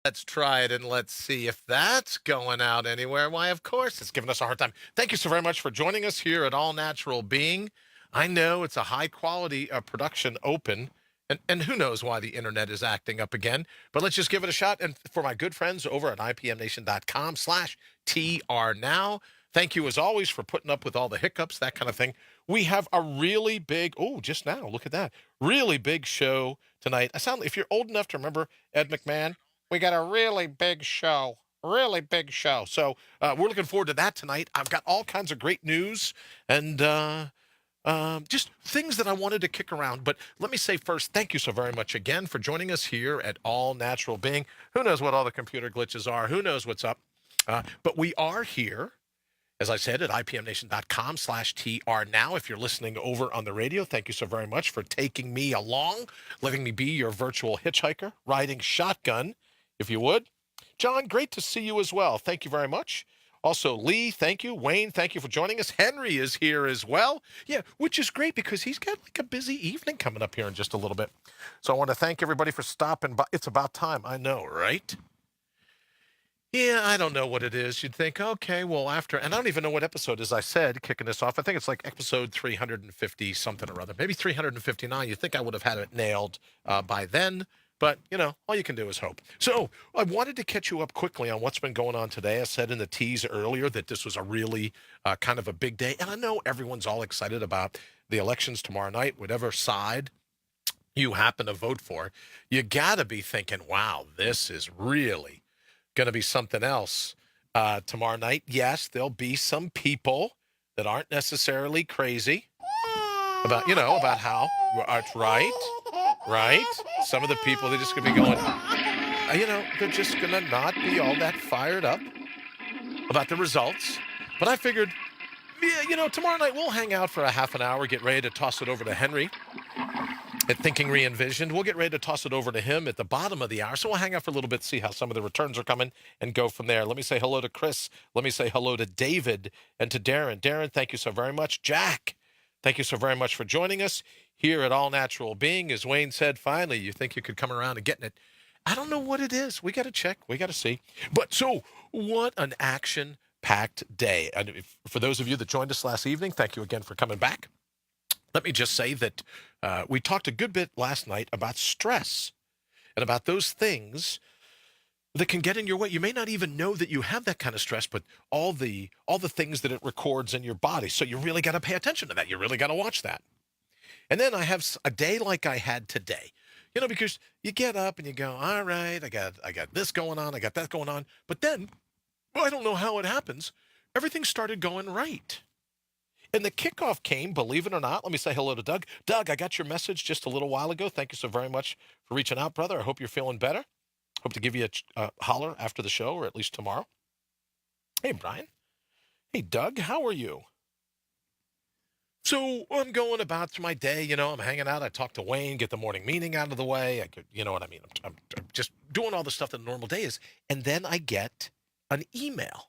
Let's try it and let's see if that's going out anywhere. Why, of course, it's giving us a hard time. Thank you so very much for joining us here at All Natural Being. I know it's a high quality production open, and who knows why the internet is acting up again, but let's just give it a shot. And for my good friends over at ipmnation.com/TR now, thank you as always for putting up with all the hiccups, that kind of thing. We have a really big, oh, just now, look at that, really big show tonight. If you're old enough to remember Ed McMahon, we got a really big show. Really big show. So we're looking forward to that tonight. I've got all kinds of great news and just things that I wanted to kick around. But let me say first, thank you so very much again for joining us here at All Natural Being. Who knows what all the computer glitches are? Who knows what's up? But we are here, as I said, at ipmnation.com/TR now. If you're listening over on the radio, thank you so very much for taking me along, letting me be your virtual hitchhiker, riding shotgun, if you would. John, great to see you as well. Thank you very much. Also, Lee, thank you. Wayne, thank you for joining us. Henry is here as well. Yeah, which is great because he's got like a busy evening coming up here in just a little bit. So I want to thank everybody for stopping by. It's about time. I know, right? Yeah, I don't know what it is. You'd think, okay, well, after, and I don't even know what episode, as I said, kicking this off. I think it's like episode 350 something or other, maybe 359. You'd think I would have had it nailed by then, but all you can do is hope. So I wanted to catch you up quickly on what's been going on today. I said in the tease earlier that this was a really kind of a big day, and I know everyone's all excited about the elections tomorrow night, whatever side you happen to vote for. You got to be thinking, wow, this is really going to be something else tomorrow night. Yes, there'll be some people that aren't necessarily crazy about how it's right. Some of the people, they're just going to be going, they're just going to not be all that fired up about the results. But I figured, yeah, tomorrow night we'll hang out for a half an hour, get ready to toss it over to Henry at Thinking Re-envisioned. We'll get ready to toss it over to him at the bottom of the hour. So we'll hang out for a little bit, see how some of the returns are coming, and go from there. Let me say hello to Chris. Let me say hello to David and to Darren. Darren, thank you so very much. Jack, thank you so very much for joining us here at All Natural Being. As Wayne said, finally, you think you could come around and getting it. I don't know what it is. We got to check. We got to see. But so what an action-packed day. And for those of you that joined us last evening, thank you again for coming back. Let me just say that we talked a good bit last night about stress and about those things that can get in your way. You may not even know that you have that kind of stress, but all the things that it records in your body. So you really got to pay attention to that. You really got to watch that. And then I have a day like I had today, because you get up and you go, all right, I got this going on, I got that going on. But then, well, I don't know how it happens. Everything started going right. And the kickoff came, believe it or not. Let me say hello to Doug. Doug, I got your message just a little while ago. Thank you so very much for reaching out, brother. I hope you're feeling better. Hope to give you a holler after the show, or at least tomorrow. Hey, Brian. Hey, Doug, how are you? So I'm going about my day. I'm hanging out. I talk to Wayne, get the morning meeting out of the way. You know what I mean? I'm just doing all the stuff that a normal day is. And then I get an email.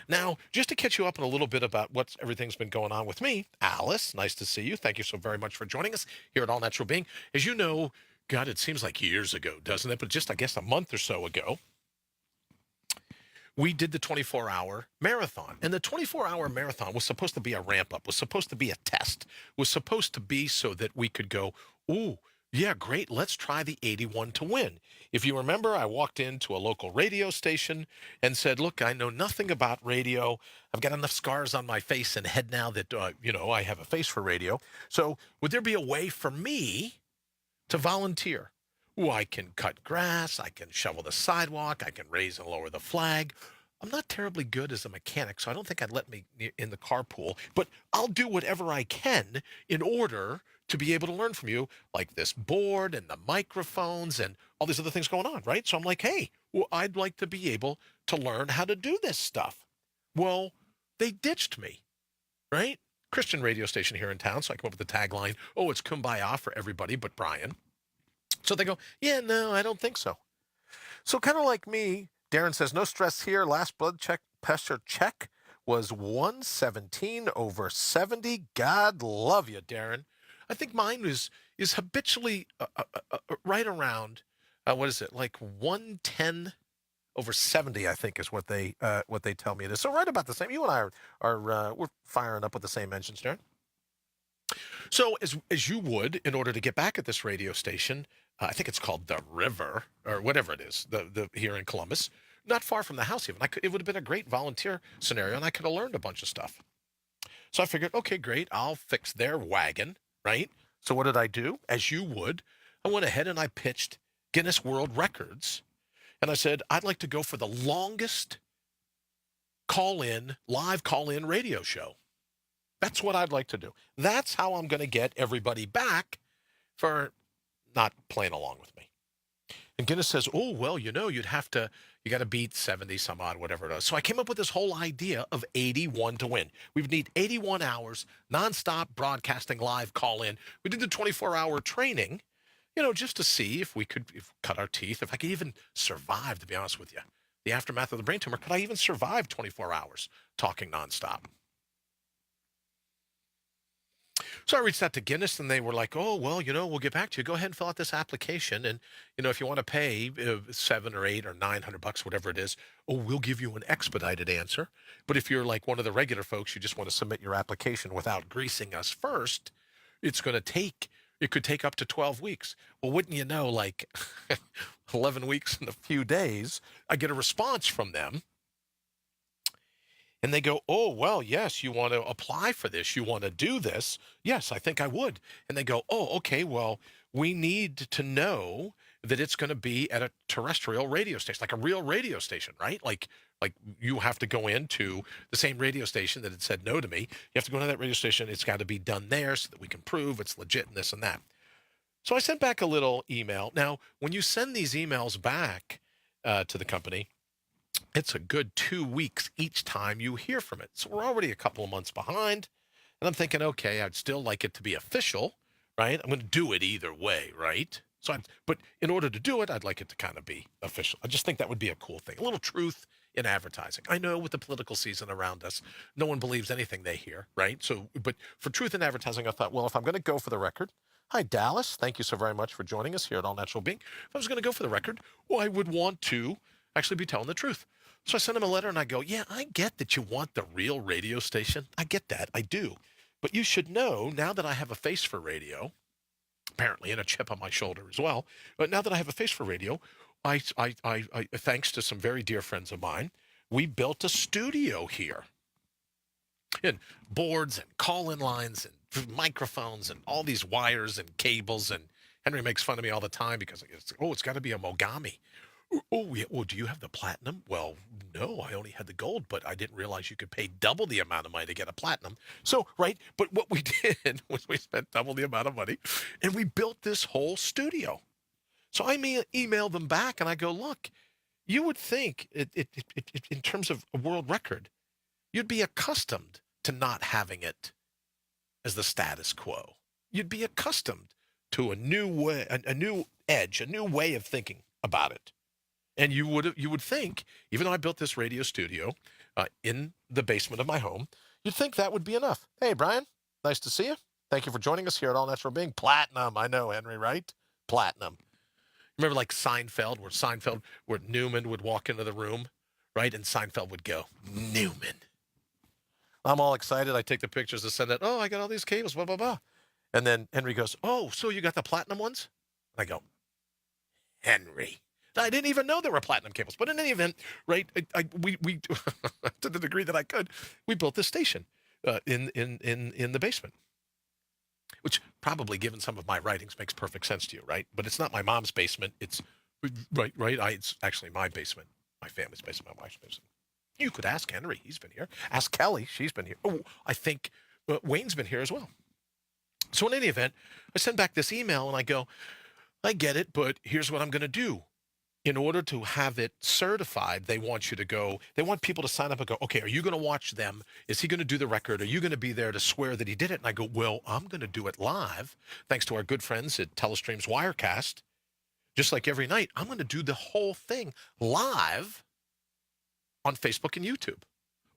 Now, just to catch you up on a little bit about everything's been going on with me, Alice, nice to see you. Thank you so very much for joining us here at All Natural Being. As you know, God, it seems like years ago, doesn't it? But just, I guess, a month or so ago, we did the 24-hour marathon. And the 24-hour marathon was supposed to be a ramp up, was supposed to be a test, was supposed to be so that we could go, ooh, yeah, great. Let's try the 81 to win. If you remember, I walked into a local radio station and said, look, I know nothing about radio. I've got enough scars on my face and head now that, I have a face for radio. So would there be a way for me to volunteer? Ooh, I can cut grass. I can shovel the sidewalk. I can raise and lower the flag. I'm not terribly good as a mechanic, so I don't think I'd let me in the carpool, but I'll do whatever I can in order to be able to learn from you, like this board and the microphones and all these other things going on, right? So I'm like, hey, well, I'd like to be able to learn how to do this stuff. Well, they ditched me, right? Christian radio station here in town, so I come up with the tagline, oh, it's kumbaya for everybody but Brian. So they go, yeah, no, I don't think so. So kind of like me, Darren says, no stress here. Last blood pressure check was 117/70. God love you, Darren. I think mine is habitually right around, what is it, like 110 Over 70, I think, is what they tell me it is. So right about the same. You and I are we're firing up with the same engines, Darren. So as you would, in order to get back at this radio station, I think it's called the River or whatever it is, the here in Columbus, not far from the house even. It would have been a great volunteer scenario, and I could have learned a bunch of stuff. So I figured, okay, great, I'll fix their wagon, right? So what did I do? As you would, I went ahead and I pitched Guinness World Records, and I said I'd like to go for the longest live call in radio show. That's what I'd like to do. That's how I'm going to get everybody back for not playing along with me. And Guinness says, oh, well, you got to beat 70 some odd, whatever it is. So I came up with this whole idea of 81 to win. We would need 81 hours, nonstop broadcasting live call in. We did the 24-hour training, just to see if we could cut our teeth, if I could even survive, to be honest with you. The aftermath of the brain tumor, could I even survive 24 hours talking nonstop? So I reached out to Guinness, and they were like, oh, well, we'll get back to you. Go ahead and fill out this application. And, if you want to pay $700 or $800 or $900, whatever it is, we'll give you an expedited answer. But if you're like one of the regular folks, you just want to submit your application without greasing us first, it could take up to 12 weeks. Well, wouldn't you know, like 11 weeks and a few days, I get a response from them. And they go, oh, well, yes, you want to apply for this. You want to do this. Yes, I think I would. And they go, oh, okay, well, we need to know that it's going to be at a terrestrial radio station, like a real radio station, right? Like you have to go into the same radio station that had said no to me. You have to go into that radio station. It's got to be done there so that we can prove it's legit and this and that. So I sent back a little email. Now, when you send these emails back to the company, it's a good 2 weeks each time you hear from it. So we're already a couple of months behind. And I'm thinking, okay, I'd still like it to be official, right? I'm going to do it either way, right? But in order to do it, I'd like it to kind of be official. I just think that would be a cool thing. A little truth in advertising. I know with the political season around us, no one believes anything they hear, right? So, but for truth in advertising, I thought, well, if I'm going to go for the record, hi, Dallas. Thank you so very much for joining us here at All Natural Being. If I was going to go for the record, well, I would want to actually be telling the truth. So I sent him a letter and I go, yeah, I get that you want the real radio station. I get that. I do. But you should know now that I have a face for radio, apparently, and a chip on my shoulder as well. But now that I have a face for radio, I thanks to some very dear friends of mine, we built a studio here. And boards and call-in lines and microphones and all these wires and cables. And Henry makes fun of me all the time because it's got to be a Mogami. Oh, yeah. Well, do you have the platinum? Well, no, I only had the gold, but I didn't realize you could pay double the amount of money to get a platinum. So, right. But what we did was we spent double the amount of money and we built this whole studio. So I email them back and I go, look, you would think in terms of a world record, you'd be accustomed to not having it as the status quo. You'd be accustomed to a new way, a new edge, a new way of thinking about it. And you would think, even though I built this radio studio in the basement of my home, you'd think that would be enough. Hey, Brian, nice to see you. Thank you for joining us here at All Natural Being. Platinum, I know, Henry, right? Platinum. Remember like Seinfeld, where Newman would walk into the room, right? And Seinfeld would go, Newman. I'm all excited. I take the pictures to send it. Oh, I got all these cables, blah, blah, blah. And then Henry goes, oh, so you got the platinum ones? And I go, Henry. I didn't even know there were platinum cables. But in any event, right, we to the degree that I could, we built this station in the basement, which probably, given some of my writings, makes perfect sense to you, right? But it's not my mom's basement. It's right. It's actually my basement, my family's basement, my wife's basement. You could ask Henry. He's been here. Ask Kelly. She's been here. Oh, I think Wayne's been here as well. So in any event, I send back this email and I go, I get it, but here's what I'm going to do. In order to have it certified, they want people to sign up and go, okay, are you going to watch them? Is he going to do the record? Are you going to be there to swear that he did it? And I go, well, I'm going to do it live, thanks to our good friends at Telestream's Wirecast. Just like every night, I'm going to do the whole thing live on Facebook and YouTube.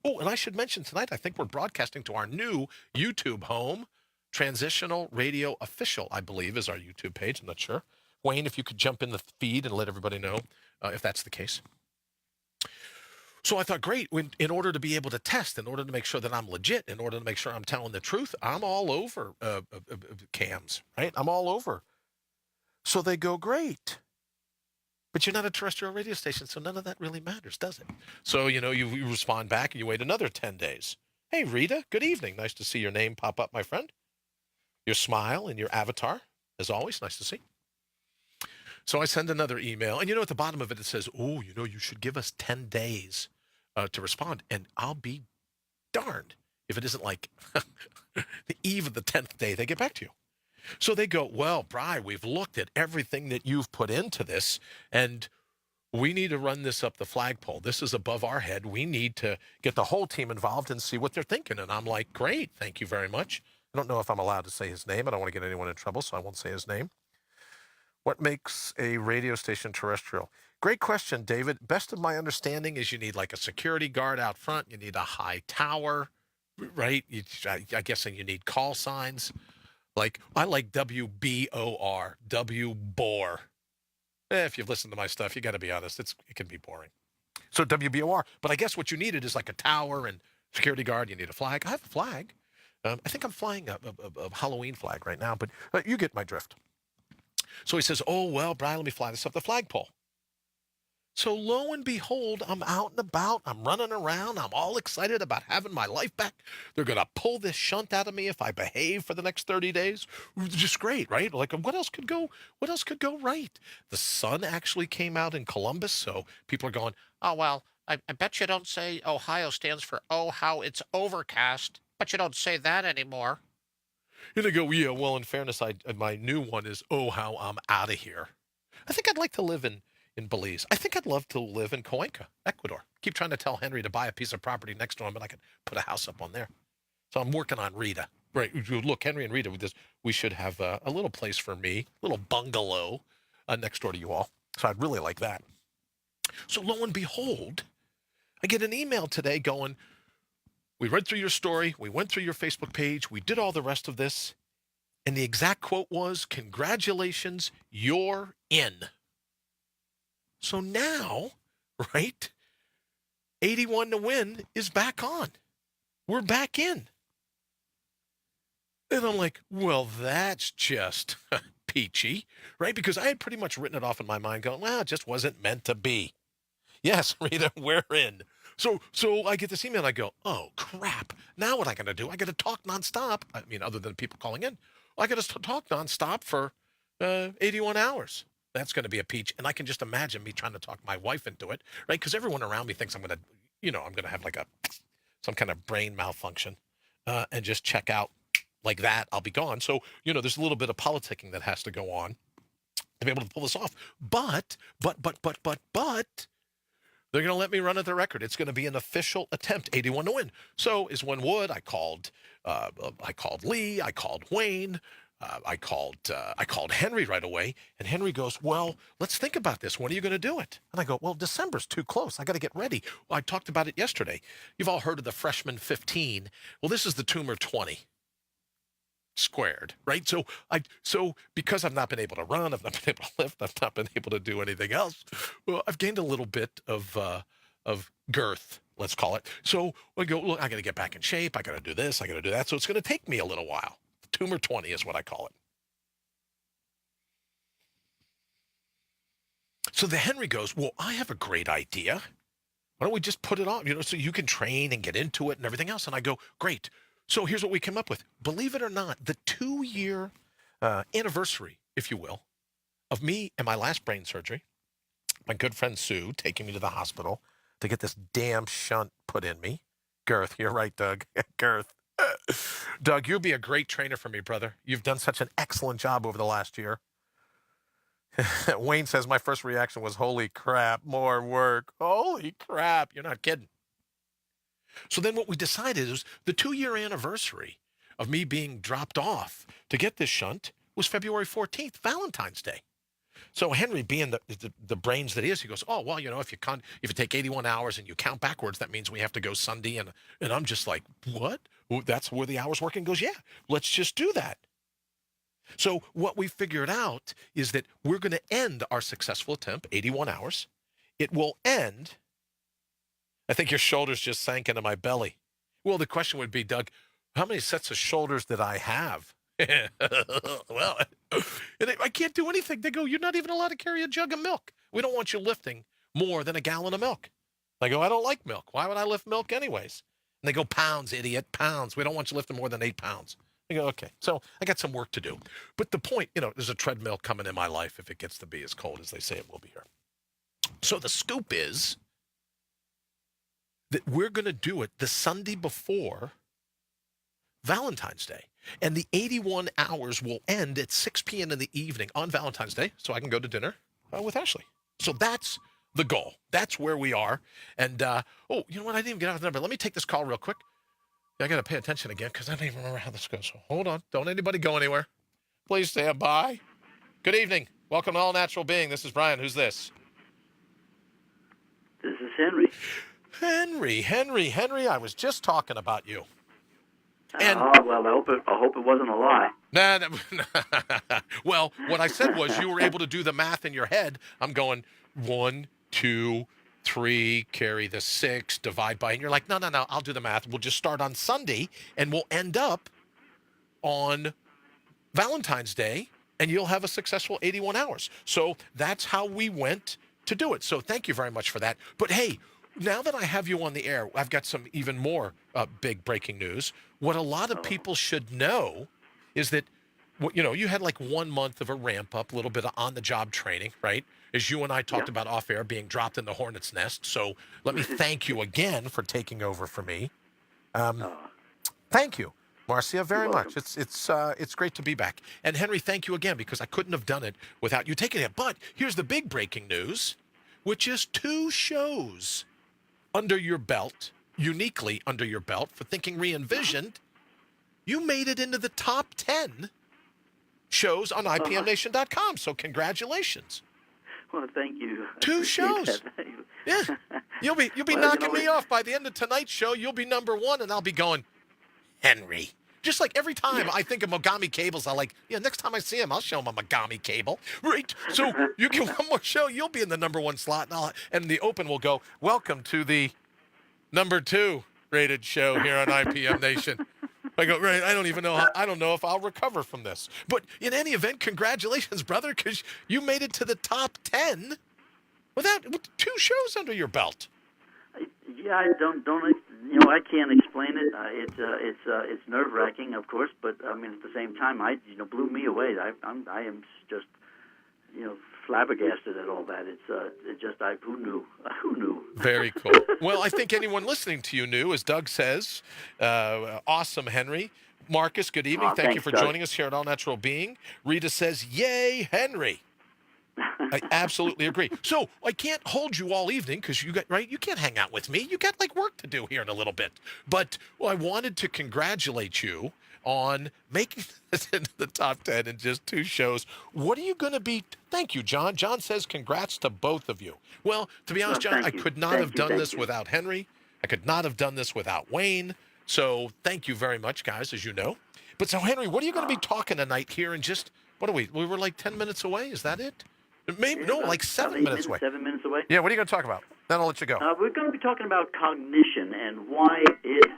Oh, and I should mention tonight, I think we're broadcasting to our new YouTube home. Transitional Radio Official, I believe, is our YouTube page. I'm not sure. Wayne, if you could jump in the feed and let everybody know if that's the case. So I thought, great, in order to be able to test, in order to make sure that I'm legit, in order to make sure I'm telling the truth, I'm all over cams, right? I'm all over. So they go, great. But you're not a terrestrial radio station, so none of that really matters, does it? So, you respond back and you wait another 10 days. Hey, Rita, good evening. Nice to see your name pop up, my friend. Your smile and your avatar, as always, nice to see. So I send another email, and at the bottom of it, it says, oh, you should give us 10 days to respond. And I'll be darned if it isn't like the eve of the 10th day they get back to you. So they go, well, Bri, we've looked at everything that you've put into this, and we need to run this up the flagpole. This is above our head. We need to get the whole team involved and see what they're thinking. And I'm like, great, thank you very much. I don't know if I'm allowed to say his name. I don't want to get anyone in trouble, so I won't say his name. What makes a radio station terrestrial? Great question, David. Best of my understanding is you need like a security guard out front. You need a high tower, right? I guess you need call signs. Like, I like WBOR, W-BOR. If you've listened to my stuff, you got to be honest, it can be boring. So WBOR. But I guess what you needed is like a tower and security guard. You need a flag. I have a flag. I think I'm flying a Halloween flag right now, but you get my drift. So he says, oh, well, Brian, let me fly this up the flagpole. So lo and behold, I'm out and about. I'm running around. I'm all excited about having my life back. They're going to pull this shunt out of me if I behave for the next 30 days. Just great, right? Like, what else could go right? The sun actually came out in Columbus, so people are going, oh, well, I bet you don't say Ohio stands for, oh, how it's overcast. But you don't say that anymore. And I go, yeah, well, in fairness, my new one is, oh, how I'm out of here. I think I'd like to live in Belize. I think I'd love to live in Cuenca, Ecuador. Keep trying to tell Henry to buy a piece of property next to him, and I could put a house up on there. So I'm working on Rita. Right, look, Henry and Rita, we should have a little place for me, a little bungalow next door to you all. So I'd really like that. So lo and behold, I get an email today going, we read through your story, we went through your Facebook page, we did all the rest of this, and the exact quote was, congratulations, you're in. So now, right, 81 to win is back on. We're back in. And I'm like, well, that's just peachy, right? Because I had pretty much written it off in my mind going, well, it just wasn't meant to be. Yes, Rita, we're in. So I get this email and I go, oh, crap. Now what I got to do? I got to talk nonstop. I mean, other than people calling in, I got to talk nonstop for 81 hours. That's going to be a peach. And I can just imagine me trying to talk my wife into it, right? Because everyone around me thinks I'm going to have like some kind of brain malfunction and just check out like that. I'll be gone. So, there's a little bit of politicking that has to go on to be able to pull this off. But, they're going to let me run at the record. It's going to be an official attempt, 81 to win. So as one would, I called Lee, I called Wayne, I called Henry right away, and Henry goes, well, let's think about this. When are you going to do it? And I go, well, December's too close. I got to get ready. Well, I talked about it yesterday. You've all heard of the freshman 15. Well, this is the tumor 20 squared, right? So because I've not been able to run, I've not been able to lift, I've not been able to do anything else, well, I've gained a little bit of girth, let's call it. So I go, look, I got to get back in shape. I got to do this. I got to do that. So it's going to take me a little while. Tumor 20 is what I call it. So the Henry goes, well, I have a great idea. Why don't we just put it on, so you can train and get into it and everything else. And I go, great. So here's what we came up with. Believe it or not, the 2-year anniversary, if you will, of me and my last brain surgery, my good friend Sue taking me to the hospital to get this damn shunt put in me. Girth, you're right, Doug. Girth. Doug, you'll be a great trainer for me, brother. You've done such an excellent job over the last year. Wayne says my first reaction was, holy crap, more work. Holy crap. You're not kidding. So then what we decided is the 2-year anniversary of me being dropped off to get this shunt was February 14th, Valentine's Day. So Henry, being the brains that he is, he goes, oh, well, if you take 81 hours and you count backwards, that means we have to go Sunday. And I'm just like, what? Well, that's where the hours working? Goes, yeah, let's just do that. So what we figured out is that we're going to end our successful attempt, 81 hours. It will end I think your shoulders just sank into my belly. Well, the question would be, Doug, how many sets of shoulders did I have? Well, I can't do anything. They go, you're not even allowed to carry a jug of milk. We don't want you lifting more than a gallon of milk. I go, I don't like milk. Why would I lift milk anyways? And they go, pounds, idiot, pounds. We don't want you lifting more than 8 pounds. I go, okay. So I got some work to do. But the point, there's a treadmill coming in my life if it gets to be as cold as they say it will be here. So the scoop is that we're going to do it the Sunday before Valentine's Day. And the 81 hours will end at 6 p.m. in the evening on Valentine's Day, so I can go to dinner with Ashley. So that's the goal. That's where we are. And, you know what? I didn't even get out the number. Let me take this call real quick. I got to pay attention again because I don't even remember how this goes. So hold on. Don't anybody go anywhere. Please stand by. Good evening. Welcome to All Natural Being. This is Brian. Who's this? This is Henry. Henry, I was just talking about you. And, well, I hope it wasn't a lie. Nah. Well, what I said was you were able to do the math in your head. I'm going 1, 2, 3, carry the 6, divide by, and you're like, no, I'll do the math. We'll just start on Sunday, and we'll end up on Valentine's Day, and you'll have a successful 81 hours. So that's how we went to do it. So thank you very much for that. But hey, now that I have you on the air, I've got some even more big breaking news. What a lot of people should know is that, you had like 1 month of a ramp up, a little bit of on-the-job training, right? As you and I talked about off air, being dropped in the hornet's nest. So let me thank you again for taking over for me. Thank you, Marcia, very much. It's great to be back. And Henry, thank you again, because I couldn't have done it without you taking it. But here's the big breaking news, which is 2 shows under your belt, uniquely under your belt, for Thinking Re-Envisioned. You made it into the top 10 shows on IPMNation.com. So congratulations. Well, thank you. 2 shows. Yeah. You'll be knocking me off by the end of tonight's show. You'll be number 1, and I'll be going, Henry. Just like every time I think of Mogami cables, I next time I see him, I'll show him a Mogami cable. Right? So you get one more show, you'll be in the number 1 slot, and the open will go, welcome to the number 2 rated show here on IPM Nation. I go, right, I don't know if I'll recover from this. But in any event, congratulations, brother, because you made it to the top 10 with 2 shows under your belt. Yeah, I can't explain it. It's nerve-wracking, of course, but I mean, at the same time, blew me away. I am just, flabbergasted at all that. Who knew? Very cool. Well, I think anyone listening to you knew, as Doug says. Awesome, Henry. Marcus, good evening. Thank you for joining us here at All Natural Being. Rita says, yay, Henry. I absolutely agree. So I can't hold you all evening because you can't hang out with me. You got work to do here in a little bit. But I wanted to congratulate you on making this into the top 10 in just 2 shows. What are you going to be? Thank you, John. John says congrats to both of you. Well, to be honest, John, I could not have done this without Henry. I could not have done this without Wayne. So thank you very much, guys, as you know. But so, Henry, what are you going to be talking tonight here in just, what are we? We were like 10 minutes away. Is that it? Maybe, no, like 7 minutes away. 7 minutes away? Yeah, what are you going to talk about? Then I'll let you go. We're going to be talking about cognition and why it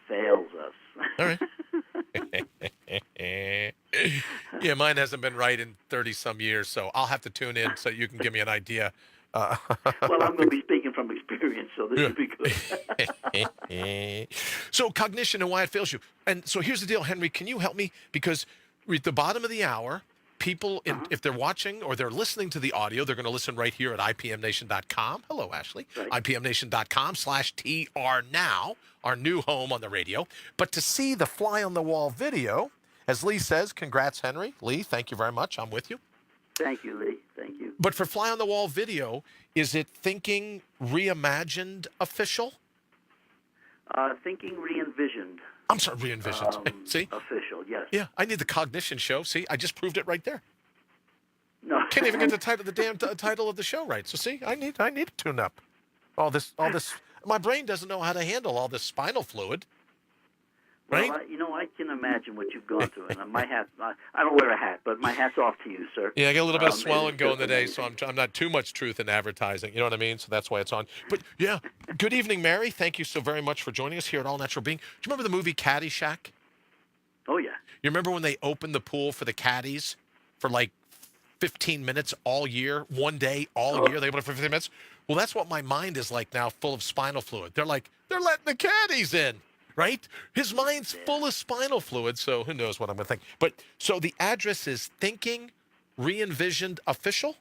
fails us. All right. Yeah, mine hasn't been right in 30-some years, so I'll have to tune in so you can give me an idea. Well, I'm going to be speaking from experience, so this should be good. So cognition and why it fails you. And so here's the deal, Henry. Can you help me? Because at the bottom of the hour, people, if they're watching or they're listening to the audio, they're going to listen right here at IPMNation.com. Hello, Ashley. Right. IPMNation.com/TR now, our new home on the radio. But to see the fly-on-the-wall video, as Lee says, congrats, Henry. Lee, thank you very much. I'm with you. Thank you, Lee. Thank you. But for fly-on-the-wall video, is it Thinking Reimagined official? Thinking Re-envisioned. I'm sorry, Re-envisioned. See? Official, yes. Yeah, I need the cognition show. See, I just proved it right there. No. Can't even get the title of the show right. So see, I need to tune up. All this. My brain doesn't know how to handle all this spinal fluid. right? Well, I can imagine what you've gone through, and my hat. I don't wear a hat, but my hat's off to you, sir. Yeah, I get a little bit of It is swelling going just today, so amazing. I'm not too much truth in advertising. You know what I mean? So that's why it's on. But yeah, good evening, Mary. Thank you so very much for joining us here at All Natural Being. Do you remember the movie Caddyshack? Oh yeah. You remember when they opened the pool for the caddies for like 15 minutes all year, one day all Oh, year? They opened it for 15 minutes. Well, that's what my mind is like now, full of spinal fluid. They're like, they're letting the caddies in, right? His mind's yeah. full of spinal fluid, so who knows what I'm going to think. But so the address is Thinking Re-envisioned Official.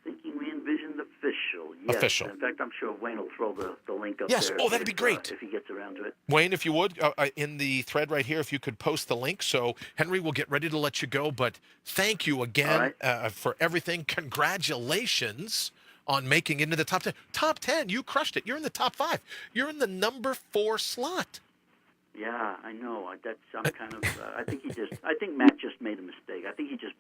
Thinking re-envisioned official. Yes. Official. In fact, I'm sure Wayne will throw the link up Yes. there. Oh, that'd be great. If he gets around to it. Wayne, if you would, in the thread right here, if you could post the link. So Henry will get ready to let you go. But thank you All again right. for everything. Congratulations on making it into the top 10. Top 10, you crushed it. You're in the top 5. You're in the number 4 slot. Yeah, I know. I'm kind of. I think Matt just made a mistake. I think he just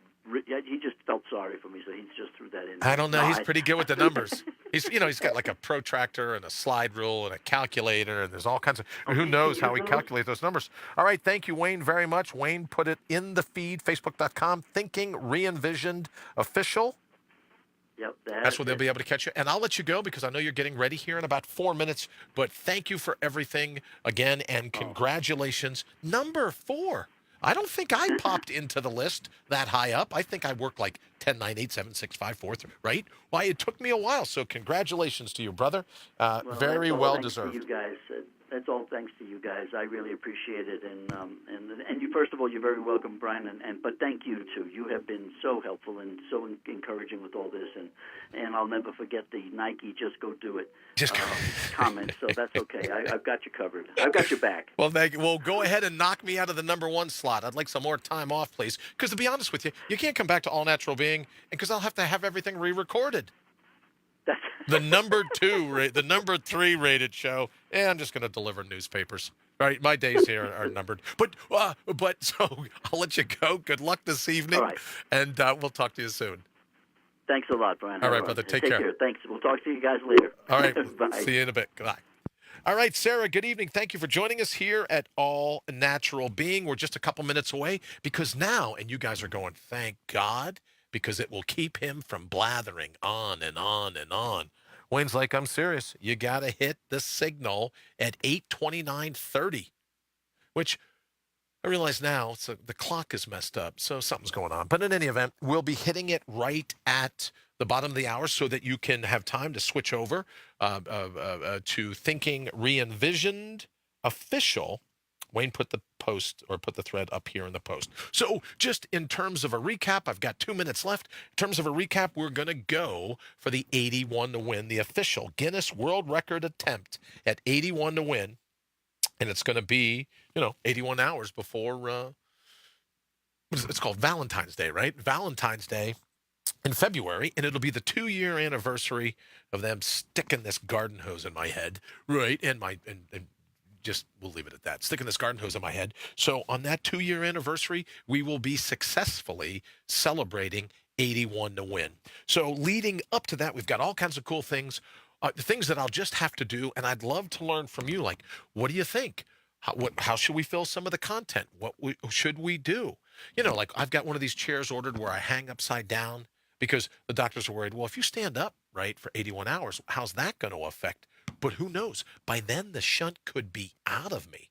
felt sorry for me, so he just threw that in. I don't know. No, He's pretty good with the numbers. He's got like a protractor and a slide rule and a calculator, and there's all kinds of. Who knows how he calculates those numbers? All right, thank you, Wayne, very much. Wayne put it in the feed, Facebook.com, Thinking Re-envisioned Official. Yep, That's where they'll be able to catch you. And I'll let you go because I know you're getting ready here in about 4 minutes. But thank you for everything again, and congratulations. Number 4. I don't think I popped into the list that high up. I think I worked like 10, 9, 8, 7, 6, 5, 4, 3, right? Why, it took me a while. So congratulations to you, brother. Very that's all well thanks deserved. to you guys. That's all thanks to you guys. I really appreciate it, and you, first of all, you're very welcome, Brian. But thank you too. You have been so helpful and so encouraging with all this, and I'll never forget the Nike "Just Go Do It" Just comment. So that's okay. I've got you covered. I've got your back. Well, thank you. Well, go ahead and knock me out of the number 1 slot. I'd like some more time off, please. Because to be honest with you, you can't come back to All Natural Being, because I'll have to have everything re-recorded. That's The number 2, the number 3 rated show. I'm just going to deliver newspapers. Right, my days here are numbered. But so I'll let you go. Good luck this evening, all right. and we'll talk to you soon. Thanks a lot, Brian. All right, brother. Take care. Thanks. We'll talk to you guys later. All right. Bye. See you in a bit. Goodbye. All right, Sarah, good evening. Thank you for joining us here at All Natural Being. We're just a couple minutes away because now, and you guys are going, thank God, because it will keep him from blathering on and on and on. Wayne's like, I'm serious. You got to hit the signal at 8:29:30, which I realize now the clock is messed up, so something's going on. But in any event, we'll be hitting it right at the bottom of the hour so that you can have time to switch over to Thinking Re-envisioned Official. Wayne put the post, or put the thread up here in the post. So just in terms of a recap, I've got 2 minutes left. In terms of a recap, we're going to go for the 81 to win, the official Guinness World Record attempt at 81 to win. And it's going to be, 81 hours before, it's called Valentine's Day, right? Valentine's Day in February, and it'll be the 2-year anniversary of them sticking this garden hose in my head, right? And just, we'll leave it at that. Sticking this garden hose in my head. So on that 2-year anniversary, we will be successfully celebrating 81 to win. So leading up to that, we've got all kinds of cool things, things that I'll just have to do. And I'd love to learn from you. Like, what do you think? How should we fill some of the content? What should we do? Like I've got one of these chairs ordered where I hang upside down because the doctors are worried, well, if you stand up, right, for 81 hours, how's that going to affect? But who knows? By then, the shunt could be out of me.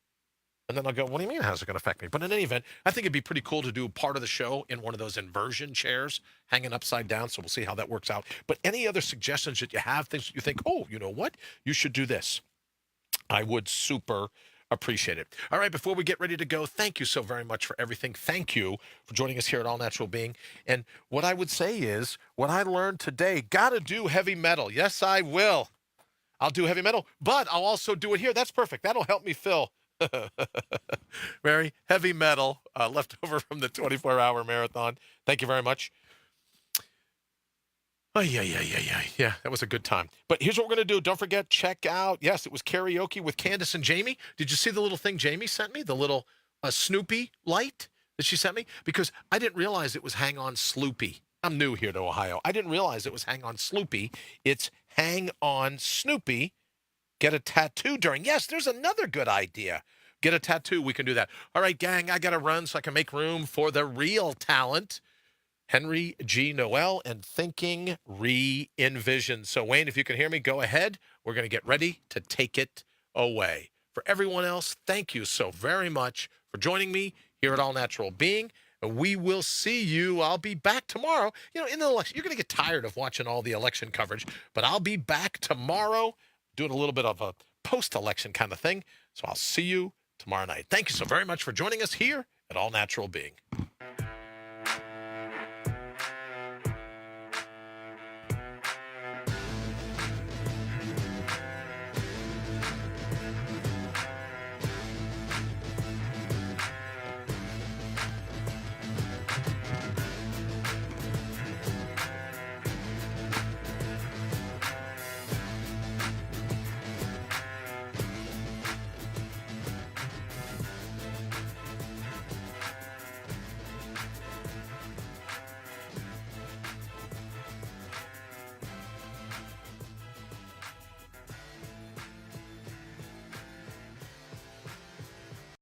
And then I'll go, what do you mean, how's it going to affect me? But in any event, I think it'd be pretty cool to do part of the show in one of those inversion chairs hanging upside down. So we'll see how that works out. But any other suggestions that you have, things that you think, oh, you know what? You should do this. I would super appreciate it. All right, before we get ready to go, thank you so very much for everything. Thank you for joining us here at All Natural Being. And what I would say is, what I learned today, got to do heavy metal. Yes, I will. I'll do heavy metal, but I'll also do it here. That's perfect. That'll help me fill. Very heavy metal left over from the 24-hour marathon. Thank you very much. Oh, yeah. That was a good time. But here's what we're going to do. Don't forget, check out, yes, it was karaoke with Candace and Jamie. Did you see the little thing Jamie sent me? The little Snoopy light that she sent me? Because I didn't realize it was Hang On Sloopy. I'm new here to Ohio. I didn't realize it was Hang On Sloopy. It's Hang On Snoopy. Get a tattoo during. Yes, there's another good idea get a tattoo, we can do that. All right, gang, I got to run so I can make room for the real talent. Henry G. Noel and Thinking Re-Envision. So, Wayne, if you can hear me, go ahead. We're going to get ready to take it away. For everyone else, thank you so very much for joining me here at All Natural Being. And we will see you. I'll be back tomorrow. You know, in the election, you're going to get tired of watching all the election coverage, but I'll be back tomorrow doing a little bit of a post-election kind of thing. So I'll see you tomorrow night. Thank you so very much for joining us here at All Natural Being.